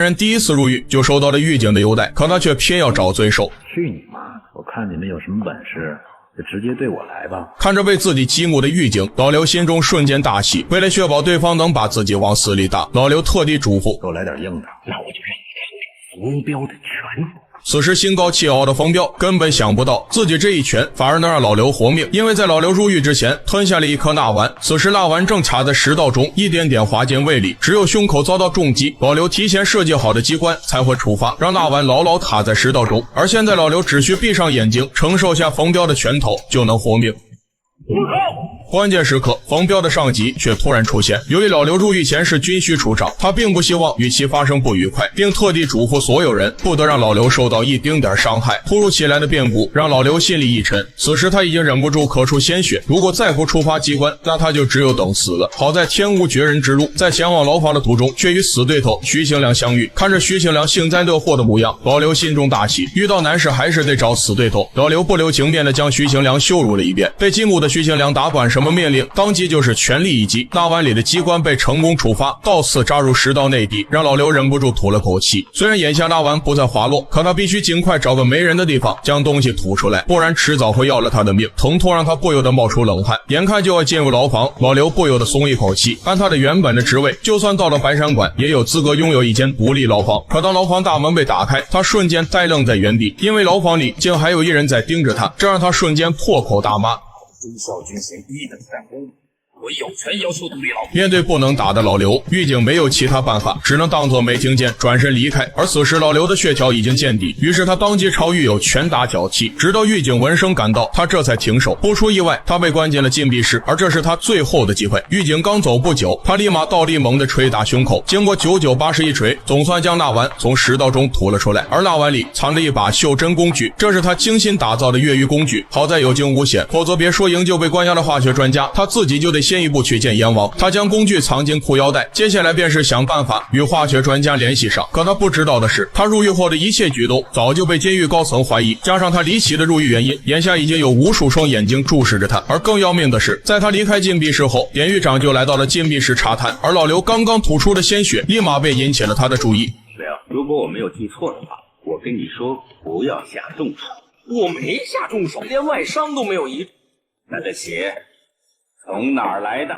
人第一次入狱就受到了狱警的优待，可他却偏要找罪受。去你妈！我看你们有什么本事，就直接对我来吧。看着被自己激怒的狱警，老刘心中瞬间大喜。为了确保对方能把自己往死里打，老刘特地嘱咐：“给我来点硬的，那我就让你尝尝冯彪的拳头。”此时心高气傲的冯彪根本想不到自己这一拳反而能让老刘活命，因为在老刘入狱之前吞下了一颗蜡丸，此时蜡丸正卡在食道中，一点点滑进胃里，只有胸口遭到重击，老刘提前设计好的机关才会触发，让蜡丸牢牢卡在食道中。而现在老刘只需闭上眼睛，承受下冯彪的拳头就能活命。关键时刻，冯彪的上级却突然出现。由于老刘入狱前是军需处长，他并不希望与其发生不愉快，并特地嘱咐所有人不得让老刘受到一丁点伤害。突如其来的变故让老刘心里一沉，此时他已经忍不住咳出鲜血，如果再不触发机关，那他就只有等死了。好在天无绝人之路，在前往牢房的途中，却与死对头徐行良相遇。看着徐行良幸灾乐祸的模样，老刘心中大喜。遇到难事还是得找死对头，老刘不留情面地将徐行良羞辱了一遍。被激怒的徐行良打管什么命令，当即就是全力一击，蜡丸里的机关被成功触发，倒刺扎入食道内壁，让老刘忍不住吐了口气。虽然眼下蜡丸不再滑落，可他必须尽快找个没人的地方将东西吐出来，不然迟早会要了他的命。疼痛让他不由得冒出冷汗，眼看就要进入牢房，老刘不由得松一口气。按他的原本的职位，就算到了白山馆，也有资格拥有一间独立牢房。可当牢房大门被打开，他瞬间呆愣在原地，因为牢房里竟还有一人在盯着他，这让他瞬间破口大骂：忠孝军衔一等战功，我有权要求独立牢。面对不能打的老刘，狱警没有其他办法，只能当作没听见，转身离开。而此时老刘的血条已经见底，于是他当即朝狱友拳打脚踢，直到狱警闻声赶到，他这才停手。不出意外，他被关进了禁闭室，而这是他最后的机会。狱警刚走不久，他立马倒立猛地捶打胸口，经过9981一锤，总算将蜡丸从食道中吐了出来。而蜡丸里藏着一把袖珍工具，这是他精心打造的越狱工具。好在有惊无险，否则别说营救被关押的化学专家，他自己就得先一步去见阎王。他将工具藏进裤腰带，接下来便是想办法与化学专家联系上。可他不知道的是，他入狱后的一切举动早就被监狱高层怀疑，加上他离奇的入狱原因，眼下已经有无数双眼睛注视着他。而更要命的是，在他离开禁闭室后，典狱长就来到了禁闭室查探，而老刘刚刚吐出的鲜血立马便引起了他的注意。对啊，如果我没有记错的话，我跟你说不要下重手。我没下重手，连外伤都没有遗。那这血从哪儿来的？